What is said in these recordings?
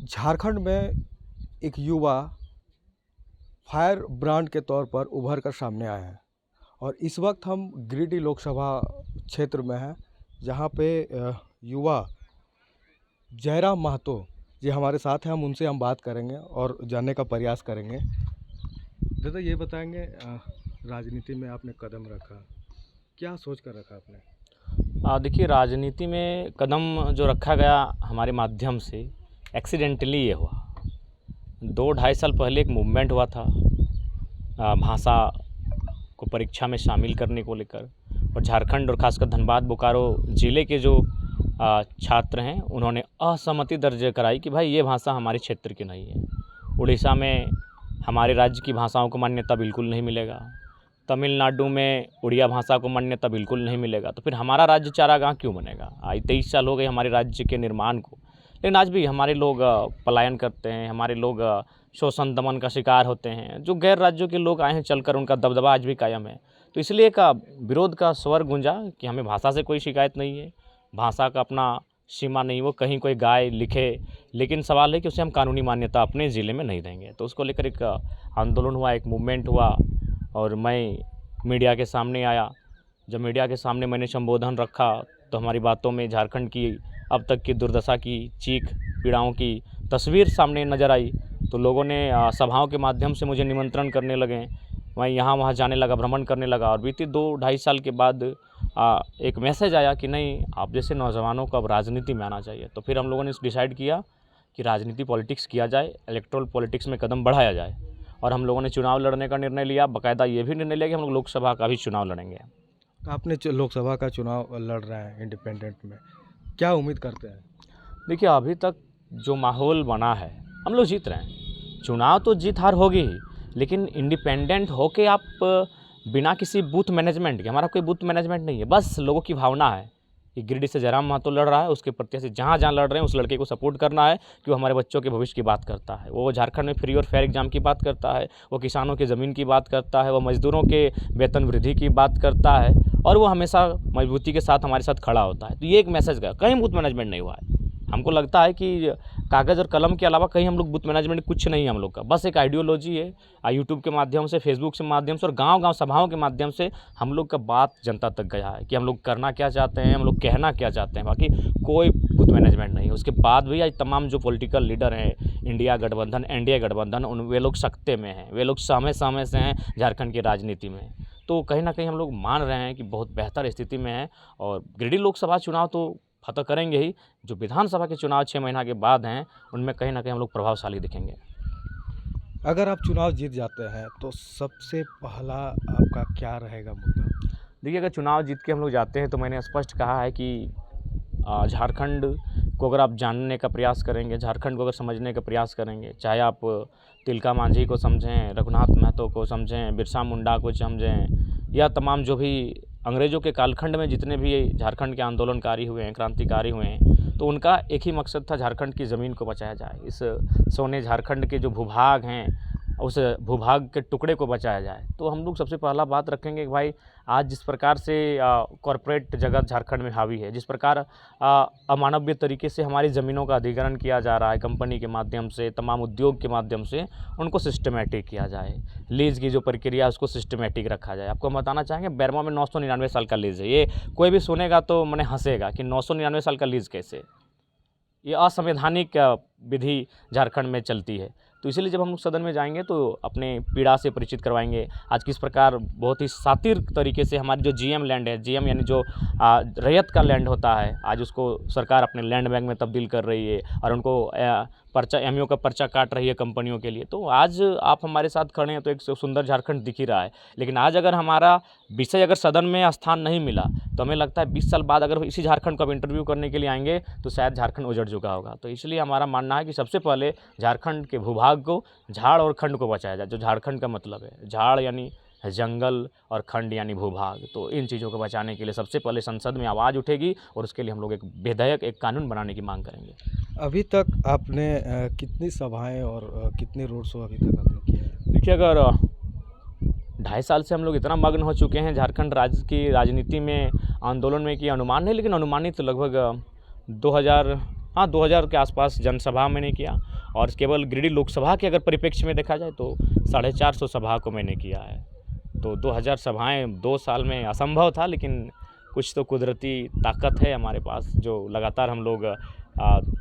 झारखंड में एक युवा फायर ब्रांड के तौर पर उभर कर सामने आया है और इस वक्त हम गिरिडीह लोकसभा क्षेत्र में हैं, जहां पे युवा जयराम महतो जी हमारे साथ हैं। हम उनसे बात करेंगे और जानने का प्रयास करेंगे। दादा, ये बताएंगे, राजनीति में आपने कदम रखा, क्या सोच कर रखा आपने? देखिए, राजनीति में कदम जो रखा गया हमारे माध्यम से एक्सीडेंटली ये हुआ। 2-2.5 साल पहले एक मूवमेंट हुआ था भाषा को परीक्षा में शामिल करने को लेकर, और झारखंड और खासकर धनबाद बोकारो ज़िले के जो छात्र हैं उन्होंने असहमति दर्ज कराई कि भाई ये भाषा हमारे क्षेत्र की नहीं है। उड़ीसा में हमारे राज्य की भाषाओं को मान्यता बिल्कुल नहीं मिलेगा, तमिलनाडु में उड़िया भाषा को मान्यता बिल्कुल नहीं मिलेगा, तो फिर हमारा राज्य चारागाह क्यों बनेगा? आज 23 साल हो गए हमारे राज्य के निर्माण को, लेकिन आज भी हमारे लोग पलायन करते हैं, हमारे लोग शोषण दमन का शिकार होते हैं। जो गैर राज्यों के लोग आए हैं चलकर, उनका दबदबा आज भी कायम है। तो इसलिए एक विरोध का स्वर गूंजा कि हमें भाषा से कोई शिकायत नहीं है, भाषा का अपना सीमा नहीं, वो कहीं कोई गाए लिखे, लेकिन सवाल है कि उसे हम कानूनी मान्यता अपने ज़िले में नहीं देंगे। तो उसको लेकर एक आंदोलन हुआ, एक मूवमेंट हुआ और मैं मीडिया के सामने आया। जब मीडिया के सामने मैंने संबोधन रखा तो हमारी बातों में झारखंड की अब तक की दुर्दशा की, चीख पीड़ाओं की तस्वीर सामने नज़र आई। तो लोगों ने सभाओं के माध्यम से मुझे निमंत्रण करने लगे, मैं यहाँ वहाँ जाने लगा, भ्रमण करने लगा। और बीते 2-2.5 साल के बाद एक मैसेज आया कि नहीं, आप जैसे नौजवानों को अब राजनीति में आना चाहिए। तो फिर हम लोगों ने डिसाइड किया कि राजनीति पॉलिटिक्स किया जाए, इलेक्ट्रल पॉलिटिक्स में कदम बढ़ाया जाए, और हम लोगों ने चुनाव लड़ने का निर्णय लिया। बाकायदा ये भी निर्णय लिया कि हम लोग लोकसभा का भी चुनाव लड़ेंगे। तो आपने लोकसभा का चुनाव लड़ रहे हैं इंडिपेंडेंट में, क्या उम्मीद करते हैं? देखिए, अभी तक जो माहौल बना है, हम लोग जीत रहे हैं। चुनाव तो जीत हार होगी ही, लेकिन इंडिपेंडेंट होके आप बिना किसी बूथ मैनेजमेंट के, हमारा कोई बूथ मैनेजमेंट नहीं है, बस लोगों की भावना है कि गिरिडीह से जयराम महतो लड़ रहा है, उसके प्रत्याशी जहाँ जहाँ लड़ रहे हैं उस लड़के को सपोर्ट करना है कि वो हमारे बच्चों के भविष्य की बात करता है, वो झारखंड में फ्री और फेयर एग्जाम की बात करता है, वो किसानों की ज़मीन की बात करता है, वो मजदूरों के वेतन वृद्धि की बात करता है, और वो हमेशा मजबूती के साथ हमारे साथ खड़ा होता है। तो ये एक मैसेज गया, कहीं बूथ मैनेजमेंट नहीं हुआ है। हमको लगता है कि कागज़ और कलम के अलावा कहीं हम लोग बूथ मैनेजमेंट कुछ नहीं है हम लोग का, बस एक आइडियोलॉजी है। यूट्यूब के माध्यम से, फेसबुक के माध्यम से और गांव-गांव सभाओं के माध्यम से हम लोग का बात जनता तक गया है कि हम लोग करना क्या चाहते हैं, हम लोग कहना क्या चाहते हैं। बाकी कोई बूथ मैनेजमेंट नहीं है। उसके बाद भी आज तमाम जो पॉलिटिकल लीडर हैं, इंडिया गठबंधन, एनडीए गठबंधन, वे लोग सत्ते में हैं, वे लोग सामने से हैं झारखंड की राजनीति में। तो कहीं ना कहीं हम लोग मान रहे हैं कि बहुत बेहतर स्थिति में है, और गिरिडीह लोकसभा चुनाव तो फतह करेंगे ही। जो विधानसभा के चुनाव 6 महीना के बाद हैं, उनमें कहीं ना कहीं हम लोग प्रभावशाली दिखेंगे। अगर आप चुनाव जीत जाते हैं तो सबसे पहला आपका क्या रहेगा मुद्दा? देखिए, अगर चुनाव जीत के हम लोग जाते हैं तो मैंने स्पष्ट कहा है कि झारखंड को अगर आप जानने का प्रयास करेंगे, झारखंड को अगर समझने का प्रयास करेंगे, चाहे आप तिलका मांझी को समझें, रघुनाथ महतो को समझें, बिरसा मुंडा को समझें, या तमाम जो भी अंग्रेज़ों के कालखंड में जितने भी झारखंड के आंदोलनकारी हुए हैं, क्रांतिकारी हुए हैं, तो उनका एक ही मकसद था, झारखंड की ज़मीन को बचाया जाए। इस सोने झारखंड के जो भूभाग हैं, उस भूभाग के टुकड़े को बचाया जाए। तो हम लोग सबसे पहला बात रखेंगे कि भाई आज जिस प्रकार से कॉरपोरेट जगत झारखंड में हावी है, जिस प्रकार अमानवीय तरीके से हमारी ज़मीनों का अधिग्रहण किया जा रहा है कंपनी के माध्यम से, तमाम उद्योग के माध्यम से, उनको सिस्टमेटिक किया जाए। लीज़ की जो प्रक्रिया है उसको सिस्टमेटिक रखा जाए। आपको हम बताना चाहेंगे, बैरमा में 999 साल का लीज़ है। ये कोई भी सुनेगा तो मैंने हंसेगा कि 999 साल का लीज़ कैसे? ये असंवैधानिक विधि झारखंड में चलती है। तो इसीलिए जब हम लोग सदन में जाएंगे तो अपने पीड़ा से परिचित करवाएंगे। आज किस प्रकार बहुत ही सातिर तरीके से हमारी जो जीएम लैंड है, जीएम यानी जो रैयत का लैंड होता है, आज उसको सरकार अपने लैंड बैंक में तब्दील कर रही है, और उनको पर्चा, एमओ का पर्चा काट रही है कंपनियों के लिए। तो आज आप हमारे साथ खड़े हैं तो एक सुंदर झारखंड दिख ही रहा है। लेकिन आज अगर हमारा विषय अगर सदन में स्थान नहीं मिला तो हमें लगता है 20 साल बाद अगर इसी झारखंड को आप इंटरव्यू करने के लिए आएंगे तो शायद झारखंड उजड़ चुका होगा। तो इसलिए हमारा मानना है कि सबसे पहले झारखंड के भूभाग को, झाड़ और खंड को बचाया जाए। जो झारखंड का मतलब है, झाड़ यानी जंगल और खंड यानी भूभाग, तो इन चीज़ों को बचाने के लिए सबसे पहले संसद में आवाज़ उठेगी, और उसके लिए हम लोग एक विधेयक, एक कानून बनाने की मांग करेंगे। अभी तक आपने कितनी सभाएं और कितने रोड शो अभी तक आपने किए हैं? देखिए, अगर 2.5 साल से हम लोग इतना मग्न हो चुके हैं झारखंड राज्य की राजनीति में, आंदोलन में, कि अनुमान नहीं, लेकिन अनुमानित तो लगभग 2000 के आसपास जनसभा मैंने किया, और केवल गिरिडीह लोकसभा के अगर परिप्रेक्ष्य में देखा जाए तो 450 सभा को मैंने किया है। तो 2000 सभाएं 2 साल में असंभव था, लेकिन कुछ तो कुदरती ताकत है हमारे पास, जो लगातार हम लोग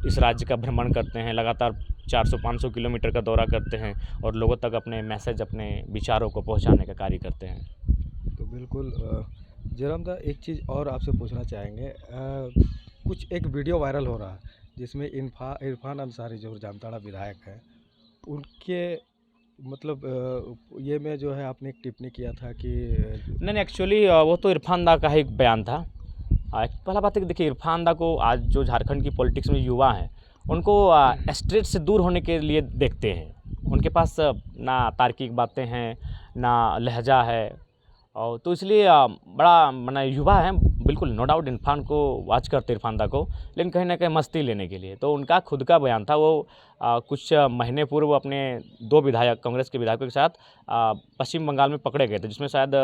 इस राज्य का भ्रमण करते हैं, लगातार 400-500 किलोमीटर का दौरा करते हैं और लोगों तक अपने मैसेज, अपने विचारों को पहुंचाने का कार्य करते हैं। तो बिल्कुल जयराम दा, एक चीज़ और आपसे पूछना चाहेंगे। कुछ एक वीडियो वायरल हो रहा है जिसमें इरफान अंसारी जो जामताड़ा विधायक हैं, उनके मतलब ये में जो है आपने एक टिप्पणी किया था कि नहीं, एक्चुअली वो तो इरफान दा का ही एक बयान था। पहला बात है कि देखिए, इरफान दा को आज जो झारखंड की पॉलिटिक्स में युवा हैं, उनको स्ट्रेट से दूर होने के लिए देखते हैं। उनके पास ना तार्किक बातें हैं, ना लहजा है, और तो इसलिए बड़ा माने युवा हैं, बिल्कुल नो डाउट इरफान को वॉच करते इरफान दा को, लेकिन कहीं ना कहीं मस्ती लेने के लिए। तो उनका खुद का बयान था, वो कुछ महीने पूर्व अपने 2 विधायक, कांग्रेस के विधायकों के साथ पश्चिम बंगाल में पकड़े गए थे, जिसमें शायद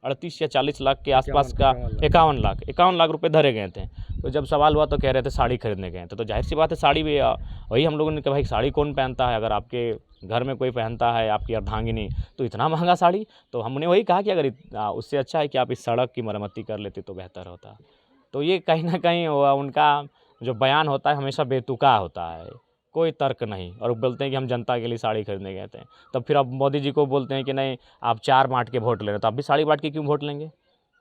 38 या 40 लाख के आसपास का 51 लाख रुपए धरे गए थे। तो जब सवाल हुआ तो कह रहे थे साड़ी खरीदने गए थे। तो जाहिर सी बात है, साड़ी भी वही हम लोगों ने कहा भाई साड़ी कौन पहनता है, अगर आपके घर में कोई पहनता है, आपकी अर्धांगिनी, तो इतना महंगा साड़ी। तो हमने वही कहा कि अगर उससे अच्छा है कि आप इस सड़क की मरम्मती कर लेते तो बेहतर होता। तो ये कहीं ना कहीं उनका जो बयान होता है हमेशा बेतुका होता है, कोई तर्क नहीं, और बोलते हैं कि हम जनता के लिए साड़ी खरीदने गए थे। तब फिर अब मोदी जी को बोलते हैं कि नहीं, आप 4 बाँट के वोट ले रहे हैं, तो आप भी साड़ी बाँट के क्यों वोट लेंगे?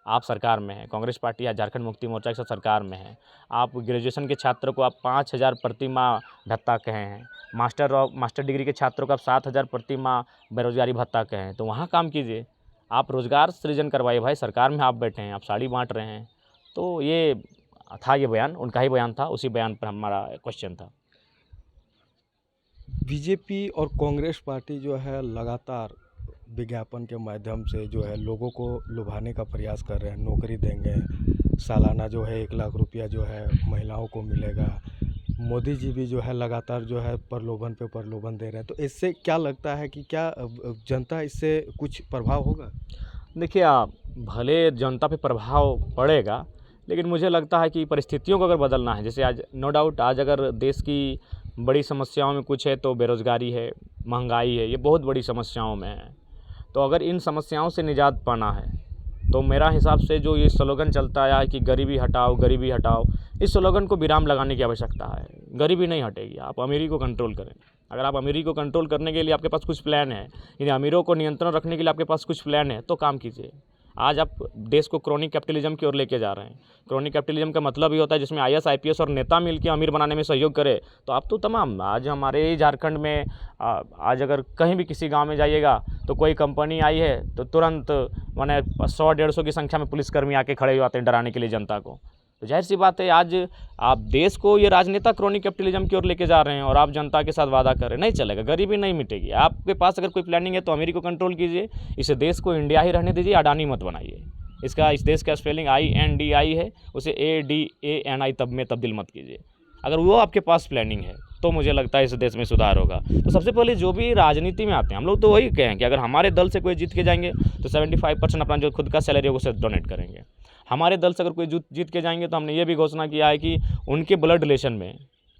आप सरकार में हैं, कांग्रेस पार्टी या झारखंड मुक्ति मोर्चा के साथ सरकार में है। आप ग्रेजुएशन के छात्र को आप 5000 प्रति माह भत्ता कहे हैं, मास्टर डिग्री के छात्रों को आप 7000 प्रति माह बेरोजगारी भत्ता कहे हैं, तो वहाँ काम कीजिए, आप रोजगार सृजन करवाइए। भाई सरकार में आप बैठे हैं, आप साड़ी बाँट रहे हैं। तो ये था, ये बयान उनका ही बयान था, उसी बयान पर हमारा क्वेश्चन था। बीजेपी और कांग्रेस पार्टी जो है लगातार विज्ञापन के माध्यम से जो है लोगों को लुभाने का प्रयास कर रहे हैं। नौकरी देंगे, सालाना जो है 1 लाख रुपया जो है महिलाओं को मिलेगा। मोदी जी भी जो है लगातार जो है प्रलोभन पे प्रलोभन दे रहे हैं। तो इससे क्या लगता है कि क्या जनता इससे कुछ प्रभाव होगा? देखिए, भले जनता पे प्रभाव पड़ेगा, लेकिन मुझे लगता है कि परिस्थितियों को अगर बदलना है, जैसे आज नो डाउट आज अगर देश की बड़ी समस्याओं में कुछ है तो बेरोज़गारी है, महंगाई है, ये बहुत बड़ी समस्याओं में है। तो अगर इन समस्याओं से निजात पाना है, तो मेरा हिसाब से जो ये स्लोगन चलता आया है कि गरीबी हटाओ, गरीबी हटाओ, इस स्लोगन को विराम लगाने की आवश्यकता है। गरीबी नहीं हटेगी, आप अमीरी को कंट्रोल करें। अगर आप अमीरी को कंट्रोल करने के लिए आपके पास कुछ प्लान है, यानी अमीरों को नियंत्रण रखने के लिए आपके पास कुछ प्लान है, तो काम कीजिए। आज आप देश को क्रोनिक कैपिटलिज्म की ओर लेके जा रहे हैं। क्रोनिक कैपिटलिज्म का मतलब ये होता है जिसमें आईएएस, आईपीएस और नेता मिलकर अमीर बनाने में सहयोग करे। तो आप तो तमाम आज हमारे झारखंड में आज अगर कहीं भी किसी गांव में जाइएगा तो कोई कंपनी आई है तो तुरंत माने 100-150 की संख्या में पुलिसकर्मी आके खड़े हो जाते हैं डराने के लिए जनता को। तो जाहिर सी बात है, आज आप देश को ये राजनेता क्रोनिक कैपिटलिज्म की ओर लेके जा रहे हैं और आप जनता के साथ वादा कर रहे हैं। नहीं चलेगा, गरीबी नहीं मिटेगी। आपके पास अगर कोई प्लानिंग है तो अमीरी को कंट्रोल कीजिए, इस देश को इंडिया ही रहने दीजिए, अडानी मत बनाइए। इस देश का स्पेलिंग INDI है, उसे ADANI तब में तब्दील मत कीजिए। अगर वो आपके पास प्लानिंग है तो मुझे लगता है इस देश में सुधार होगा। तो सबसे पहले जो भी राजनीति में आते हैं, हम लोग तो वही कहें कि अगर हमारे दल से कोई जीत के जाएंगे तो 75% अपना जो खुद का सैलरी होगा उसे डोनेट करेंगे। हमारे दल से अगर कोई जीत के जाएंगे तो हमने ये भी घोषणा किया है कि उनके ब्लड रिलेशन में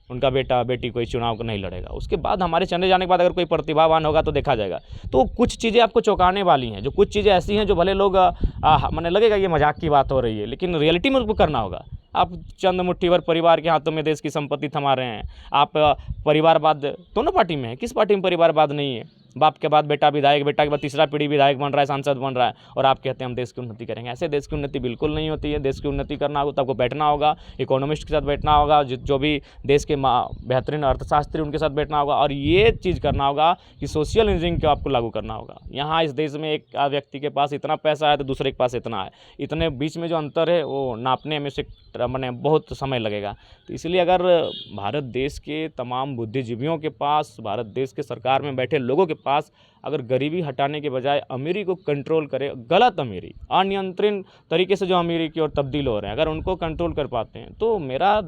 उनका बेटा बेटी कोई चुनाव को नहीं लड़ेगा। उसके बाद हमारे चले जाने के बाद अगर कोई प्रतिभावान होगा तो देखा जाएगा। तो कुछ चीज़ें आपको चौंकाने वाली हैं, जो कुछ चीज़ें ऐसी हैं जो भले लोग मैंने लगेगा ये मजाक की बात हो रही है, लेकिन रियलिटी में उसको करना होगा। आप चंद मुट्ठी भर परिवार के हाथों में देश की संपत्ति थमा रहे हैं। आप परिवारवाद दोनों पार्टी में है, किस पार्टी में परिवारवाद नहीं है? बाप के बाद बेटा विधायक, बेटा के बाद तीसरा पीढ़ी विधायक बन रहा है, सांसद बन रहा है, और आप कहते हैं हम देश की उन्नति करेंगे। ऐसे देश की उन्नति बिल्कुल नहीं होती है। देश की उन्नति करना होगा तो आपको बैठना होगा, इकोनॉमिस्ट के साथ बैठना होगा, जो भी देश के बेहतरीन अर्थशास्त्री उनके साथ बैठना होगा, और ये चीज़ करना होगा कि सोशल इंजीनियरिंग को आपको लागू करना होगा। यहाँ इस देश में एक व्यक्ति के पास इतना पैसा है तो दूसरे के पास इतना है, इतने बीच में जो अंतर है वो नापने में से मैंने बहुत समय लगेगा। तो इसलिए अगर भारत देश के तमाम बुद्धिजीवियों के पास, भारत देश के सरकार में बैठे लोगों के पास अगर गरीबी हटाने के बजाय अमीरी को कंट्रोल करे, गलत अमीरी, अनियंत्रित तरीके से जो अमीरी की ओर तब्दील हो रहे हैं, अगर उनको कंट्रोल कर पाते हैं तो मेरा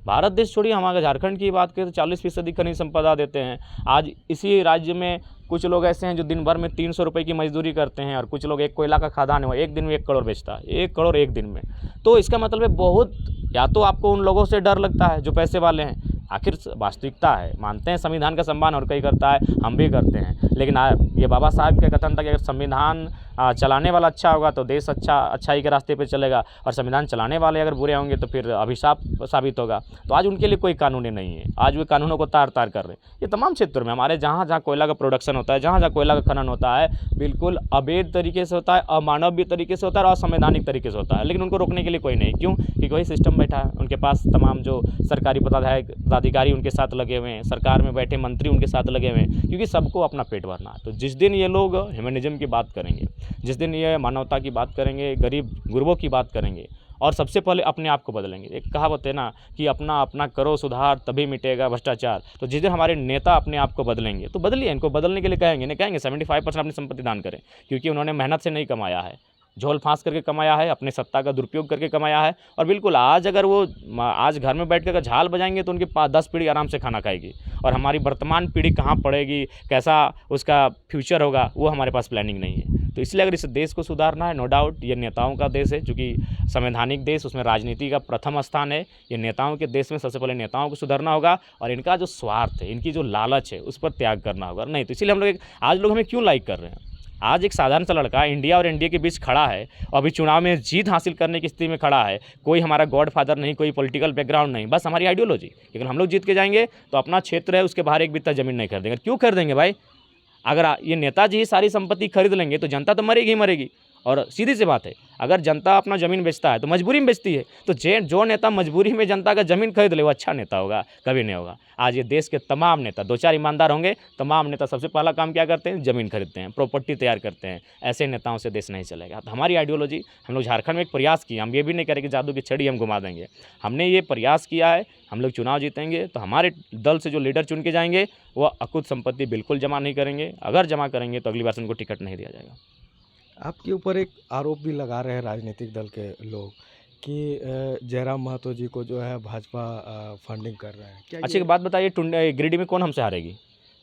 भारत देश छोड़िए, हमारे झारखंड की बात करें तो 40% खनिज संपदा देते हैं। आज इसी राज्य में कुछ लोग ऐसे हैं जो दिन भर में 300 रुपये की मजदूरी करते हैं, और कुछ लोग एक कोयला का खदान है, एक दिन में 1 करोड़ बेचता है, 1 करोड़ एक दिन में। तो इसका मतलब है बहुत, या तो आपको उन लोगों से डर लगता है जो पैसे वाले हैं, आखिर वास्तविकता है। मानते हैं संविधान का सम्मान और कोई करता है, हम भी करते हैं, लेकिन ये बाबा साहब का कथन था कि अगर संविधान चलाने वाला अच्छा होगा तो देश अच्छाई के रास्ते पे चलेगा, और संविधान चलाने वाले अगर बुरे होंगे तो फिर अभिशाप साबित होगा। तो आज उनके लिए कोई कानून नहीं है, आज वे कानूनों को तार तार कर रहे हैं। ये तमाम क्षेत्रों में हमारे जहाँ जहाँ कोयला का प्रोडक्शन होता है, जहाँ जहाँ कोयला का खनन होता है, बिल्कुल अवैध तरीके से होता है, अमानवीय तरीके से होता है और असंवैधानिक तरीके से होता है, लेकिन उनको रोकने के लिए कोई नहीं। क्यों? क्योंकि वही सिस्टम बैठा है, उनके पास तमाम जो सरकारी पदाधिकारी उनके साथ लगे हुए हैं, सरकार में बैठे मंत्री उनके साथ लगे हुए हैं, क्योंकि सबको अपना पेट भरना है। तो जिस दिन ये लोग ह्यूमनिज्म की बात करेंगे, जिस दिन ये मानवता की बात करेंगे, गरीब गुरबों की बात करेंगे, और सबसे पहले अपने आप को बदलेंगे। एक कहावत है ना कि अपना अपना करो सुधार तभी मिटेगा भ्रष्टाचार। तो जिस दिन हमारे नेता अपने आप को बदलेंगे तो बदलिए, इनको बदलने के लिए कहेंगे, नहीं कहेंगे 75% अपनी संपत्ति दान करें, क्योंकि उन्होंने मेहनत से नहीं कमाया है, झोल फांस करके कमाया है, अपने सत्ता का दुरुपयोग करके कमाया है। और बिल्कुल आज अगर वो आज घर में बैठ कर झाल बजाएंगे तो उनकी 10 पीढ़ी आराम से खाना खाएगी, और हमारी वर्तमान पीढ़ी कहाँ पड़ेगी, कैसा उसका फ्यूचर होगा, वो हमारे पास प्लानिंग नहीं है। तो इसलिए अगर इस देश को सुधारना है, नो डाउट ये नेताओं का देश है, चूँकि संवैधानिक देश, उसमें राजनीति का प्रथम स्थान है। ये नेताओं के देश में सबसे पहले नेताओं को सुधारना होगा, और इनका जो स्वार्थ है, इनकी जो लालच है, उस पर त्याग करना होगा। नहीं तो इसीलिए हम लोग आज लोग हमें क्यों लाइक कर रहे हैं? आज एक साधारण सा लड़का इंडिया और एनडीए के बीच खड़ा है और अभी चुनाव में जीत हासिल करने की स्थिति में खड़ा है। कोई हमारा गॉड फादर नहीं, कोई पॉलिटिकल बैकग्राउंड नहीं, बस हमारी आइडियोलॉजी। लेकिन हम लोग जीत के जाएंगे तो अपना क्षेत्र है उसके बाहर एक बित्ता ज़मीन नहीं खरीदेंगे। क्यों खरीदेंगे भाई? अगर ये नेताजी सारी संपत्ति खरीद लेंगे तो जनता तो मरेगी ही मरेगी। और सीधी सी बात है, अगर जनता अपना ज़मीन बेचता है तो मजबूरी में बेचती है, तो जो नेता मजबूरी में जनता का ज़मीन खरीद ले वो अच्छा नेता होगा? कभी नहीं होगा। आज ये देश के तमाम नेता, 2-4 ईमानदार होंगे, तमाम नेता सबसे पहला काम क्या करते हैं? ज़मीन खरीदते हैं, प्रॉपर्टी तैयार करते हैं। ऐसे नेताओं से देश नहीं चलेगा। तो हमारी आइडियोलॉजी, हम लोग झारखंड में एक प्रयास किया, हम ये भी नहीं करें कि जादू की छड़ी हम घुमा देंगे। हमने ये प्रयास किया है, हम लोग चुनाव जीतेंगे तो हमारे दल से जो लीडर चुन के जाएंगे वो अकुत संपत्ति बिल्कुल जमा नहीं करेंगे। अगर जमा करेंगे तो अगली बार से उनको टिकट नहीं दिया जाएगा। आपके ऊपर एक आरोप भी लगा रहे हैं राजनीतिक दल के लोग कि जयराम महतो जी को जो है भाजपा फंडिंग कर रहे हैं। क्या अच्छी बात बताइए, गिरिडीह में कौन हमसे हारेगी?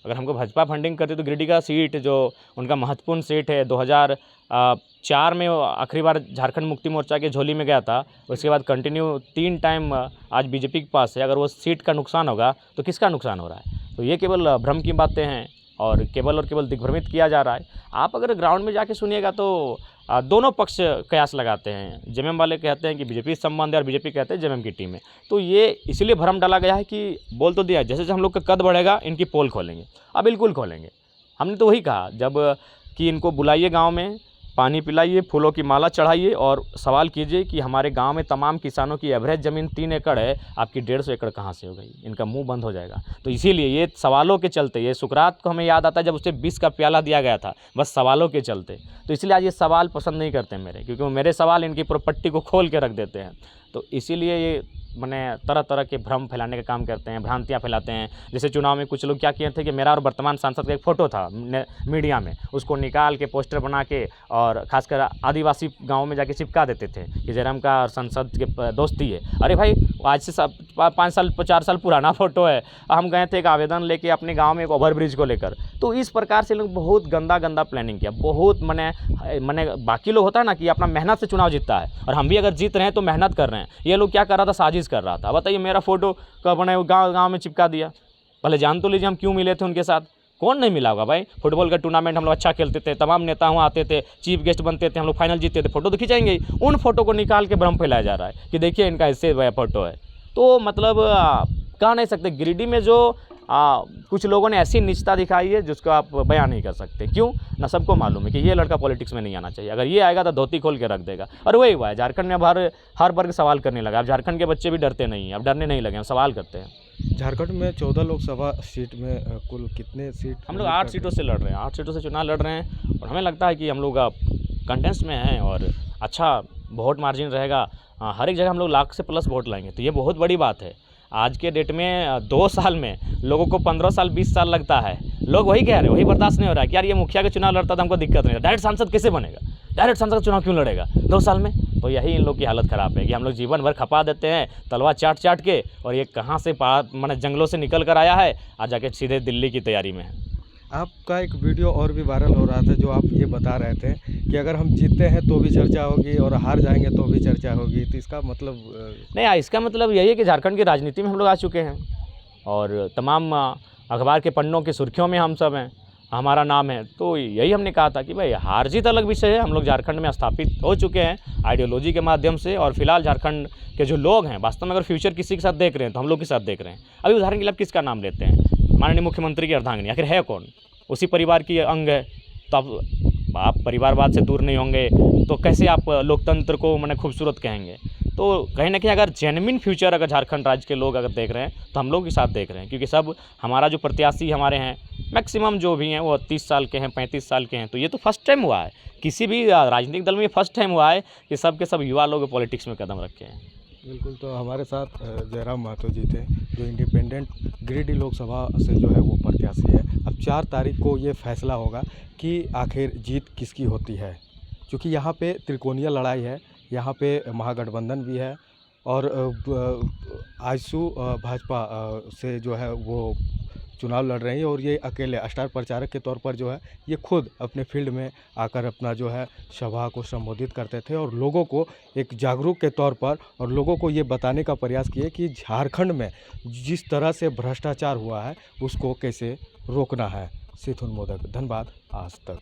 अगर हमको भाजपा फंडिंग करती तो गिरिडीह का सीट जो उनका महत्वपूर्ण सीट है, 2004 में आखिरी बार झारखंड मुक्ति मोर्चा के झोली में गया था, उसके बाद कंटिन्यू 3 टाइम आज बीजेपी के पास है। अगर वो सीट का नुकसान होगा तो किसका नुकसान हो रहा है? तो ये केवल भ्रम की बातें हैं और केवल दिग्भ्रमित किया जा रहा है। आप अगर ग्राउंड में जाके सुनिएगा तो दोनों पक्ष कयास लगाते हैं। जेएमएम वाले कहते हैं कि बीजेपी संबंध है और बीजेपी कहते हैं जेएमएम की टीम है। तो ये इसलिए भ्रम डाला गया है कि बोल तो दिया जैसे जैसे हम लोग का कद बढ़ेगा इनकी पोल खोलेंगे। अब बिल्कुल खोलेंगे। हमने तो वही कहा जब कि इनको बुलाइए गांव में, पानी पिलाइए, फूलों की माला चढ़ाइए और सवाल कीजिए कि हमारे गांव में तमाम किसानों की एवरेज ज़मीन 3 एकड़ है, आपकी 150 एकड़ कहाँ से हो गई? इनका मुंह बंद हो जाएगा। तो इसीलिए ये सवालों के चलते, ये सुकरात को हमें याद आता है जब उसे 20 का प्याला दिया गया था, बस सवालों के चलते। तो इसलिए आज ये सवाल पसंद नहीं करते मेरे, क्योंकि वो मेरे सवाल इनकी प्रॉपर्टी को खोल के रख देते हैं। तो इसीलिए ये मैंने तरह तरह के भ्रम फैलाने का काम करते हैं, भ्रांतियाँ फैलाते हैं। जैसे चुनाव में कुछ लोग क्या किए थे कि मेरा और वर्तमान सांसद का एक फ़ोटो था मीडिया में, उसको निकाल के पोस्टर बना के और खासकर आदिवासी गाँव में जाके चिपका देते थे कि जयराम का और संसद के दोस्ती है। अरे भाई आज से 4 साल पुराना फ़ोटो है। हम गए थे एक आवेदन लेके अपने गाँव में एक ओवरब्रिज को लेकर। तो इस प्रकार से लोग बहुत गंदा प्लानिंग किया। बहुत मैंने बाकी लोग होता है ना कि अपना मेहनत से चुनाव जीतता है, और हम भी अगर जीत रहे हैं तो मेहनत कर रहे हैं। ये लोग क्या कर रहा था? साजिश कर रहा था। बताइए, मेरा फोटो कब बने गांव में चिपका दिया। पहले जान तो लीजिए हम क्यों मिले थे उनके साथ। कौन नहीं मिला होगा भाई? फुटबॉल का टूर्नामेंट हम लोग अच्छा खेलते थे, तमाम नेता वहाँ आते थे, चीफ गेस्ट बनते थे, हम लोग फाइनल जीतते थे, फोटो तो खिंचाएंगे ही। उन फोटो को निकाल के भ्रम फैलाया जा रहा है कि देखिए इनका इससे फोटो है। तो मतलब कह नहीं सकते। गिरिडीह में जो कुछ लोगों ने ऐसी निचता दिखाई है जिसको आप बयान नहीं कर सकते। क्यों ना? सबको मालूम है कि ये लड़का पॉलिटिक्स में नहीं आना चाहिए। अगर ये आएगा तो धोती खोल के रख देगा। और वही हुआ है झारखंड में। अब हर वर्ग सवाल करने लगा। अब झारखंड के बच्चे भी डरते नहीं हैं, अब डरने नहीं लगे, हम सवाल करते हैं। झारखंड में 14 लोकसभा सीट में कुल कितने सीट? हम लोग 8 सीटों से लड़ रहे हैं। 8 सीटों से चुनाव लड़ रहे हैं और हमें लगता है कि हम लोग कंटेस्ट में हैं और अच्छा वोट मार्जिन रहेगा। हर एक जगह हम लोग लाख से प्लस वोट लाएंगे, तो ये बहुत बड़ी बात है। आज के डेट में 2 साल में लोगों को 15 साल 20 साल लगता है। लोग वही कह रहे हैं, वही बर्दाश्त नहीं हो रहा है कि यार ये मुखिया का चुनाव लड़ता था, हमको दिक्कत नहीं है, डायरेक्ट सांसद कैसे बनेगा? डायरेक्ट सांसद का चुनाव क्यों लड़ेगा 2 साल में? तो यही इन लोग की हालत ख़राब है कि हम लोग जीवन भर खपा देते हैं तलवा चाट के, और ये कहाँ से मैंने जंगलों से निकल कर आया है, आज जाके सीधे दिल्ली की तैयारी में है। आपका एक वीडियो और भी वायरल हो रहा था जो आप ये बता रहे थे कि अगर हम जीतते हैं तो भी चर्चा होगी और हार जाएंगे तो भी चर्चा होगी। तो इसका मतलब नहीं, इसका मतलब यही है कि झारखंड की राजनीति में हम लोग आ चुके हैं। और तमाम अखबार के पन्नों की सुर्खियों में हम सब हैं, हमारा नाम है। तो यही हमने कहा था कि भाई हार जीत अलग विषय है, हम लोग झारखंड में स्थापित हो चुके हैं आइडियोलॉजी के माध्यम से, और फिलहाल झारखंड के जो लोग हैं वास्तव में अगर फ्यूचर किसी के साथ देख रहे हैं तो हम लोग के साथ देख रहे हैं। अभी उदाहरण के लिए आप किसका नाम लेते हैं, माननीय मुख्यमंत्री की अर्धांगिनी, आखिर है कौन? उसी परिवार की अंग है। तो आप परिवारवाद से दूर नहीं होंगे तो कैसे आप लोकतंत्र को मैंने खूबसूरत कहेंगे? तो कहीं ना कहीं अगर जेन्युइन फ्यूचर अगर झारखंड राज्य के लोग अगर देख रहे हैं तो हम लोग के साथ देख रहे हैं, क्योंकि सब हमारा जो प्रत्याशी हमारे हैं मैक्सिमम जो भी हैं वो 30 साल के हैं, 35 साल के हैं। तो ये तो फर्स्ट टाइम हुआ है, किसी भी राजनीतिक दल में फर्स्ट टाइम हुआ है कि सब के सब युवा लोग पॉलिटिक्स में कदम रखे हैं। बिल्कुल। तो हमारे साथ जयराम महतो जी थे, जो इंडिपेंडेंट गिरिडीह लोकसभा से जो है वो प्रत्याशी है। अब 4 तारीख को ये फैसला होगा कि आखिर जीत किसकी होती है, क्योंकि यहाँ पे त्रिकोणीय लड़ाई है, यहाँ पे महागठबंधन भी है और आजसू भाजपा से जो है वो चुनाव लड़ रही है, और ये अकेले स्टार प्रचारक के तौर पर जो है ये खुद अपने फील्ड में आकर अपना जो है सभा को संबोधित करते थे और लोगों को एक जागरूक के तौर पर और लोगों को ये बताने का प्रयास किए कि झारखंड में जिस तरह से भ्रष्टाचार हुआ है उसको कैसे रोकना है। सिथुन मोदक, धनबाद, आज तक।